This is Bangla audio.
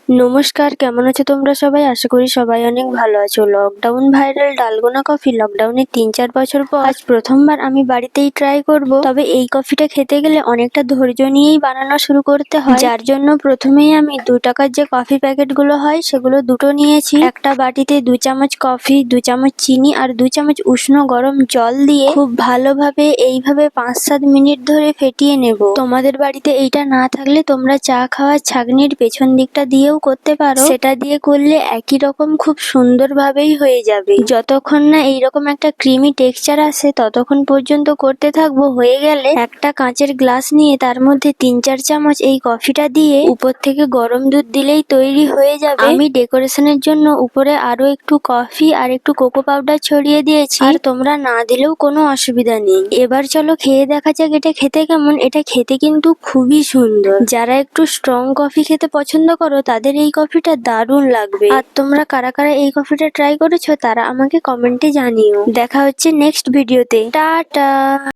নমস্কার, কেমন আছো তোমরা সবাই? আশা করি সবাই অনেক ভালো আছো। লকডাউন ভাইরাল ডালগোনা কফি লকডাউনের ৩-৪ বছর পর আজ প্রথমবার আমি বাড়িতেই ট্রাই করব। তবে এই কফিটা খেতে গেলে অনেকটা ধৈর্য নিয়েই বানানো শুরু করতে হয়, যার জন্য প্রথমেই আমি 2 টাকার যে কফি প্যাকেটগুলো হয় সেগুলো দুটো নিয়েছি। একটা বাটিতে 2 চামচ কফি, 2 চামচ চিনি আর 2 চামচ উষ্ণ গরম জল দিয়ে খুব ভালোভাবে এইভাবে 5-7 মিনিট ধরে ফেটিয়ে নেব। তোমাদের বাড়িতে এইটা না থাকলে তোমরা চা খাওয়ার ছাঁকনির পেছন দিকটা দিয়েও করতে পারো, সেটা দিয়ে করলে একই রকম খুব সুন্দরভাবেই হয়ে যাবে। যতক্ষণ না এইরকম একটা ক্রিমি টেক্সচার আসে ততক্ষণ পর্যন্ত করতে থাকবো। হয়ে গেলে একটা কাঁচের গ্লাস নিয়ে তার মধ্যে 3-4 চামচ এই কফিটা দিয়ে উপর থেকে গরম দুধ দিলেই তৈরি হয়ে যাবে। আমি ডেকোরেশনের জন্য উপরে আরো একটু কফি আর একটু কোকো পাউডার ছড়িয়ে দিয়েছি, আর তোমরা না দিলেও কোনো অসুবিধা নেই। এবার চলো খেয়ে দেখা যাক এটা খেতে কেমন। এটা খেতে কিন্তু খুবই সুন্দর। যারা একটু স্ট্রং কফি খেতে পছন্দ করো তাদের এই কফিটা দারুণ লাগবে। আর তোমরা কারা কারা এই কফিটা ট্রাই করেছো তারা আমাকে কমেন্টে জানিও। দেখা হচ্ছে নেক্সট ভিডিওতে। টাটা।